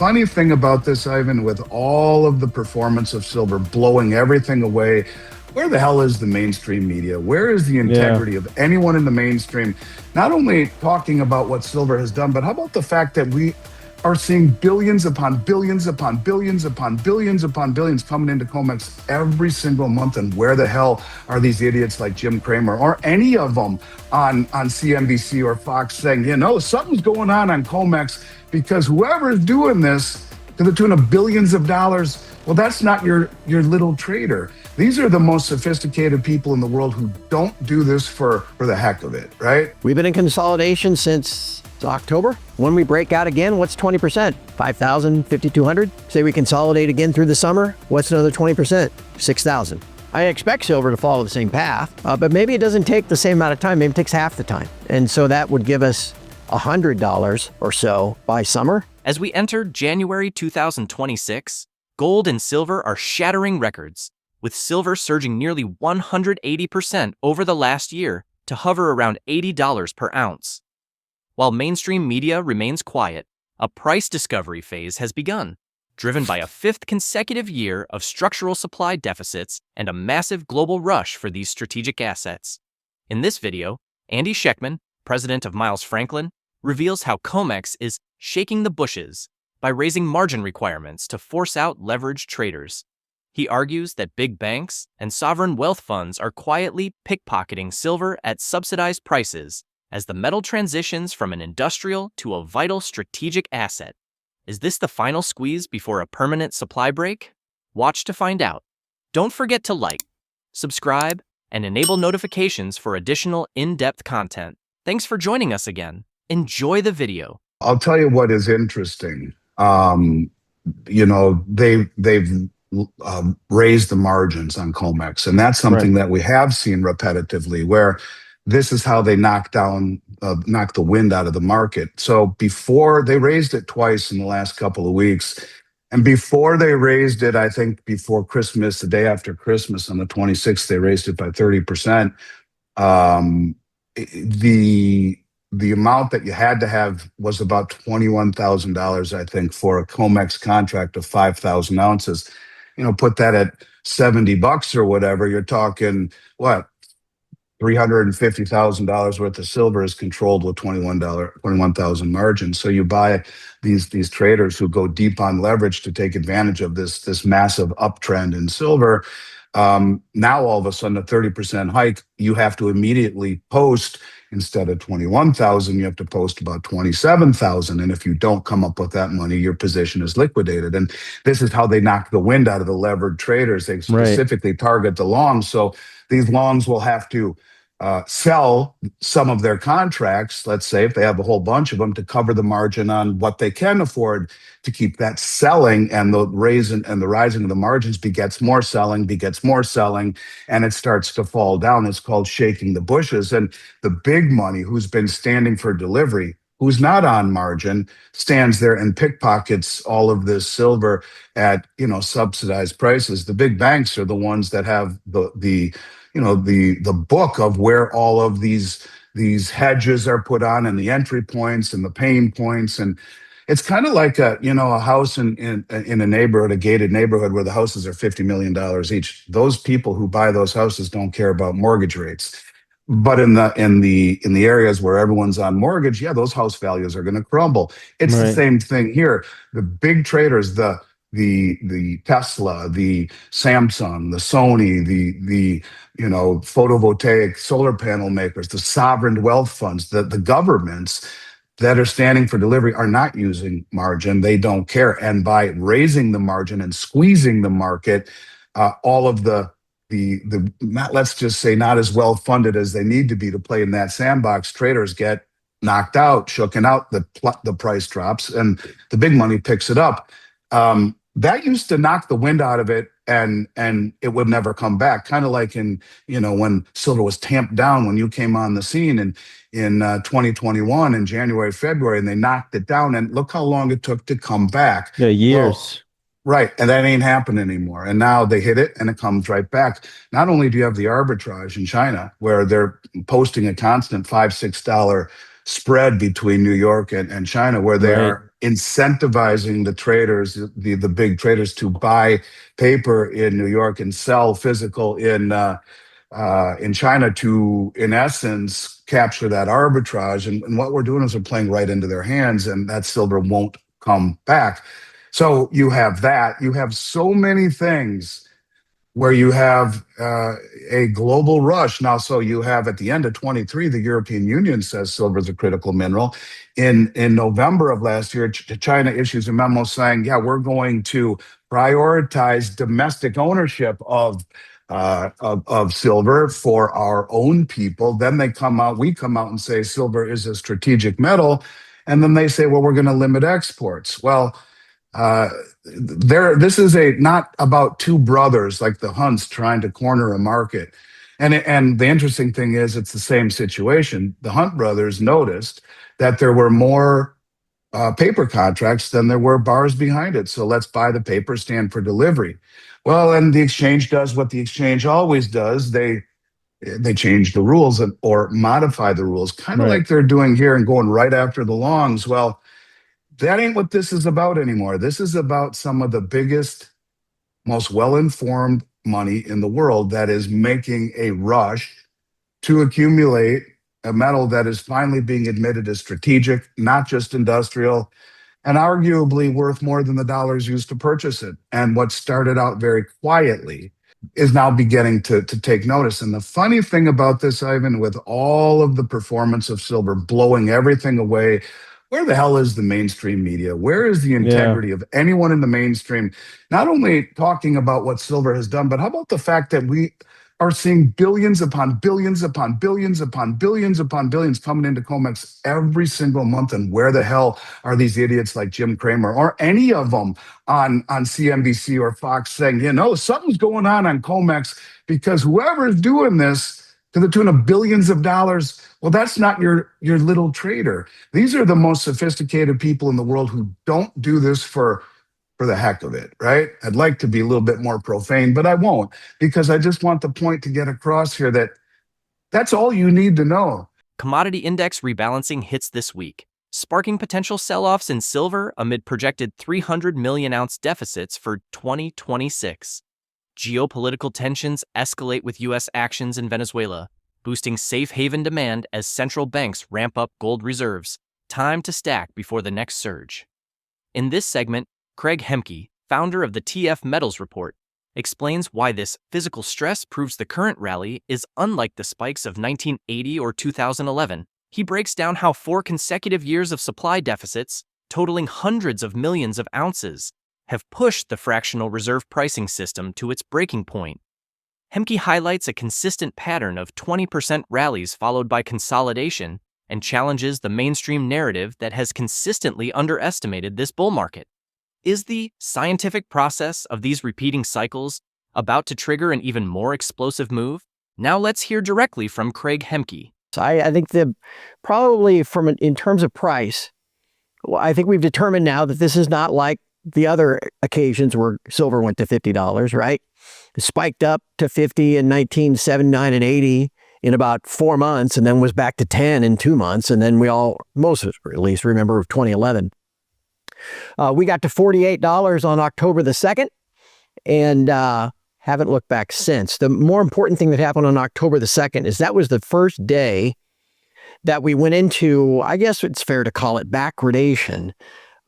funny thing about this, Ivan, with all of the performance of silver blowing everything away, where the hell is the mainstream media? Where is the integrity of anyone in the mainstream? Not only talking about what silver has done, but how about the fact that we are seeing billions upon billions upon billions upon billions upon billions coming into COMEX every single month? And where the hell are these idiots like Jim Cramer or any of them on CNBC or Fox saying, something's going on COMEX, because whoever is doing this to the tune of billions of dollars, well, that's not your little trader. These are the most sophisticated people in the world who don't do this for the heck of it, right? We've been in consolidation since October. When we break out again, what's 20%? 5,000, 5,200? Say we consolidate again through the summer, what's another 20%? 6,000. I expect silver to follow the same path, but maybe it doesn't take the same amount of time. Maybe it takes half the time. And so that would give us $100 or so by summer. As we enter January 2026, gold and silver are shattering records, with silver surging nearly 180% over the last year to hover around $80 per ounce. While mainstream media remains quiet, a price discovery phase has begun, driven by a fifth consecutive year of structural supply deficits and a massive global rush for these strategic assets. In this video, AndySchectman, president of Miles Franklin, reveals how COMEX is shaking the bushes by raising margin requirements to force out leveraged traders. He argues that big banks and sovereign wealth funds are quietly pickpocketing silver at subsidized prices as the metal transitions from an industrial to a vital strategic asset. Is this the final squeeze before a permanent supply break? Watch to find out. Don't forget to like, subscribe, and enable notifications for additional in-depth content. Thanks for joining us again. Enjoy the video. I'll tell you what is interesting. They've raised the margins on COMEX, and that's something that we have seen repetitively, where this is how they knock the wind out of the market. So before, they raised it twice in the last couple of weeks, and before they raised it, I think before Christmas, the day after Christmas on the 26th, they raised it by 30%. The amount that you had to have was about $21,000, I think, for a COMEX contract of 5,000 ounces. Put that at $70 or whatever, you're talking, what, $350,000 worth of silver is controlled with $21,000 margin. So you buy these traders who go deep on leverage to take advantage of this massive uptrend in silver. Now all of a sudden, a 30% hike, you have to immediately post, instead of 21,000, you have to post about 27,000. And if you don't come up with that money, your position is liquidated. And this is how they knock the wind out of the levered traders. They specifically target the longs. So these longs will have to sell some of their contracts, let's say, if they have a whole bunch of them, to cover the margin on what they can afford to keep that selling, and the rising of the margins begets more selling, and it starts to fall down. It's called shaking the bushes. And the big money, who's been standing for delivery, who's not on margin, stands there and pickpockets all of this silver at subsidized prices. The big banks are the ones that have the book of where all of these hedges are put on, and the entry points and the pain points. And it's kind of like a house in a neighborhood, a gated neighborhood, where the houses are $50 million each. Those people who buy those houses don't care about mortgage rates. But in the areas where everyone's on mortgage, those house values are going to crumble. It's the same thing here. The big traders, the Tesla, the Samsung, the Sony, the photovoltaic solar panel makers, the sovereign wealth funds, the governments that are standing for delivery are not using margin. They don't care. And by raising the margin and squeezing the market, all of the not, let's just say, not as well funded as they need to be to play in that sandbox, traders get knocked out, shooken out, the price drops, and the big money picks it up. That used to knock the wind out of it, and it would never come back. Kind of like when silver was tamped down when you came on the scene in 2021 in January, February, and they knocked it down, and look how long it took to come back. Yeah, years. Well, right, and that ain't happening anymore. And now they hit it, and it comes right back. Not only do you have the arbitrage in China, where they're posting a constant $5-6 spread between New York and China, where they are incentivizing the traders, the big traders, to buy paper in New York and sell physical in China to, in essence, capture that arbitrage. And what we're doing is we're playing right into their hands, and that silver won't come back. So you have that. You have so many things where you have a global rush now. So you have at the end of 23, the European Union says silver is a critical mineral. In November of last year, China issues a memo saying, yeah, we're going to prioritize domestic ownership of silver for our own people. Then we come out and say silver is a strategic metal. And then they say, well, we're going to limit exports. Well, this is not about two brothers like the Hunts trying to corner a market. And the interesting thing is it's the same situation. The Hunt brothers noticed that there were more paper contracts than there were bars behind it. So let's buy the paper, stand for delivery. Well, and the exchange does what the exchange always does. They change the rules or modify the rules, kind of like they're doing here and going right after the longs. Well, that ain't what this is about anymore. This is about some of the biggest, most well-informed money in the world that is making a rush to accumulate a metal that is finally being admitted as strategic, not just industrial, and arguably worth more than the dollars used to purchase it. And what started out very quietly is now beginning to take notice. And the funny thing about this, Ivan, with all of the performance of silver blowing everything away, where the hell is the mainstream media? Where is the integrity of anyone in the mainstream? Not only talking about what silver has done, but how about the fact that we are seeing billions upon billions upon billions upon billions upon billions coming into COMEX every single month? And where the hell are these idiots like Jim Cramer or any of them on CNBC or Fox saying, something's going on COMEX, because whoever is doing this to the tune of billions of dollars, well, that's not your little trader. These are the most sophisticated people in the world who don't do this for the heck of it, right? I'd like to be a little bit more profane, but I won't, because I just want the point to get across here that that's all you need to know. Commodity index rebalancing hits this week, sparking potential sell-offs in silver amid projected 300 million ounce deficits for 2026. Geopolitical tensions escalate with U.S. actions in Venezuela, boosting safe haven demand as central banks ramp up gold reserves. Time to stack before the next surge. In this segment, CraigHemke, founder of the TF Metals Report, explains why this physical stress proves the current rally is unlike the spikes of 1980 or 2011. He breaks down how 4 consecutive years of supply deficits, totaling hundreds of millions of ounces, have pushed the fractional reserve pricing system to its breaking point. Hemke highlights a consistent pattern of 20% rallies followed by consolidation and challenges the mainstream narrative that has consistently underestimated this bull market. Is the scientific process of these repeating cycles about to trigger an even more explosive move? Now let's hear directly from CraigHemke. So I think probably in terms of price, I think we've determined now that this is not like the other occasions where silver went to $50, right? It spiked up to 50 in 1979 and 80 in about 4 months, and then was back to 10 in 2 months. And then most of us at least, remember 2011. We got to $48 on October the 2nd, and haven't looked back since. The more important thing that happened on October the 2nd is that was the first day that we went into, I guess it's fair to call it backwardation,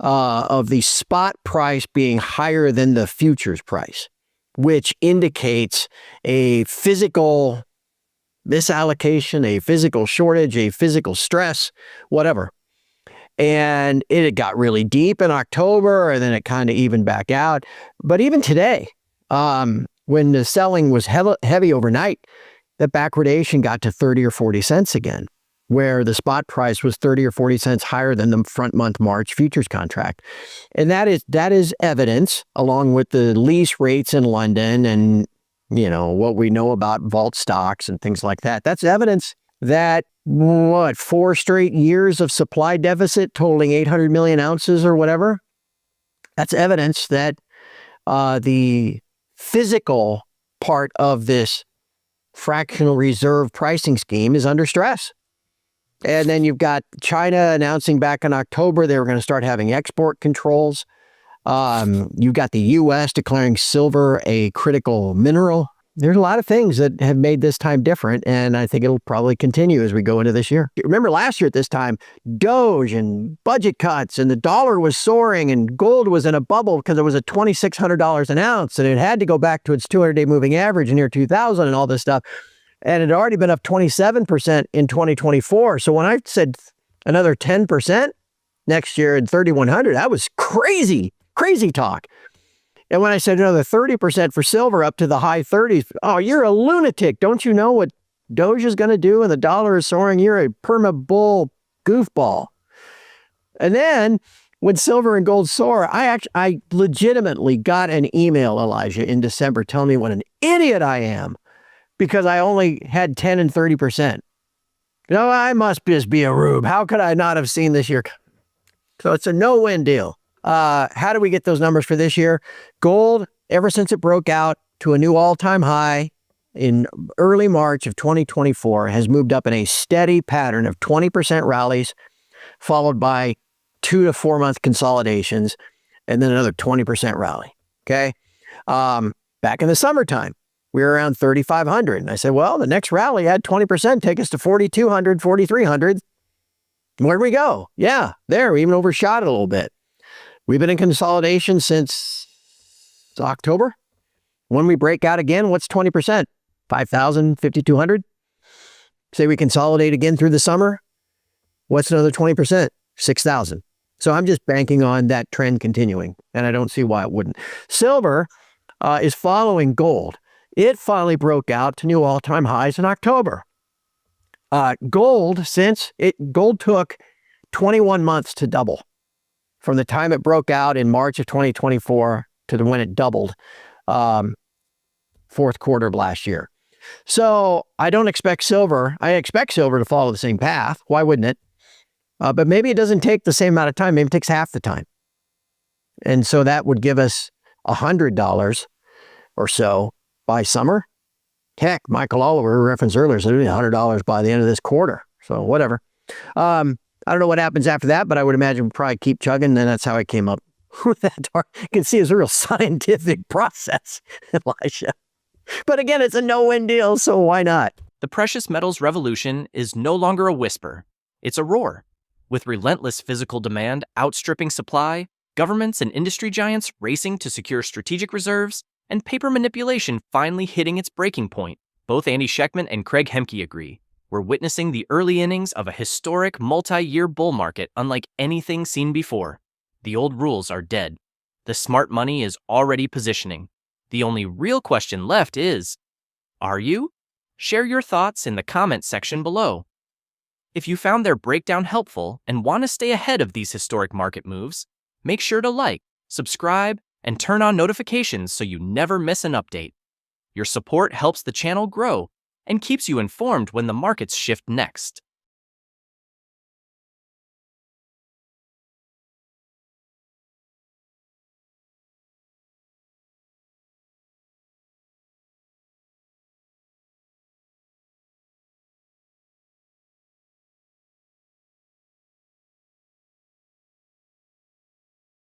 of the spot price being higher than the futures price, which indicates a physical misallocation, a physical shortage, a physical stress, whatever. And it got really deep in October, and then it kind of evened back out. But even today, when the selling was heavy overnight, the backwardation got to 30 or 40 cents again, where the spot price was 30 or 40 cents higher than the front month March futures contract. And that is evidence, along with the lease rates in London and what we know about vault stocks and things like that. That's evidence that 4 straight years of supply deficit totaling 800 million ounces or whatever. That's evidence that the physical part of this fractional reserve pricing scheme is under stress. And then you've got China announcing back in October they were going to start having export controls. You've got the U.S. declaring silver a critical mineral. There's a lot of things that have made this time different, and I think it'll probably continue as we go into this year. Remember last year at this time, Doge and budget cuts, and the dollar was soaring, and gold was in a bubble because it was at $2,600 an ounce, and it had to go back to its 200-day moving average near 2000 and all this stuff. And it had already been up 27% in 2024. So when I said another 10% next year at 3,100, that was crazy talk. And when I said another 30% for silver up to the high 30s, oh, you're a lunatic. Don't you know what Doge is going to do and the dollar is soaring? You're a perma-bull goofball. And then when silver and gold soar, I legitimately got an email, Elijah, in December telling me what an idiot I am because I only had 10 and 30%. No, I must just be a rube. How could I not have seen this year? So it's a no-win deal. How do we get those numbers for this year? Gold, ever since it broke out to a new all-time high in early March of 2024, has moved up in a steady pattern of 20% rallies, followed by 2 to 4 month consolidations, and then another 20% rally. Okay. Back in the summertime, we were around 3,500. And I said, well, the next rally had 20%, take us to 4,200, 4,300. Where'd we go? Yeah, there, we even overshot it a little bit. We've been in consolidation since October. When we break out again, what's 20%? 5,000, 5,200? Say we consolidate again through the summer. What's another 20%? 6,000. So I'm just banking on that trend continuing, and I don't see why it wouldn't. Silver is following gold. It finally broke out to new all-time highs in October. Gold took 21 months to double. From the time it broke out in March of 2024 to when it doubled, fourth quarter of last year. So I don't expect silver. I expect silver to follow the same path. Why wouldn't it? But maybe it doesn't take the same amount of time. Maybe it takes half the time. And so that would give us $100 or so by summer. Heck, Michael Oliver referenced earlier, so it'll be $100 by the end of this quarter. So whatever. I don't know what happens after that, but I would imagine we'll probably keep chugging, and that's how I came up with that. You can see it's a real scientific process, Elijah. But again, it's a no-win deal, so why not? The precious metals revolution is no longer a whisper. It's a roar. With relentless physical demand outstripping supply, governments and industry giants racing to secure strategic reserves, and paper manipulation finally hitting its breaking point, both AndySchectman and CraigHemke agree. We're witnessing the early innings of a historic multi-year bull market unlike anything seen before. The old rules are dead. The smart money is already positioning. The only real question left is, are you? Share your thoughts in the comments section below. If you found their breakdown helpful and want to stay ahead of these historic market moves, make sure to like, subscribe, and turn on notifications so you never miss an update. Your support helps the channel grow and keeps you informed when the markets shift next.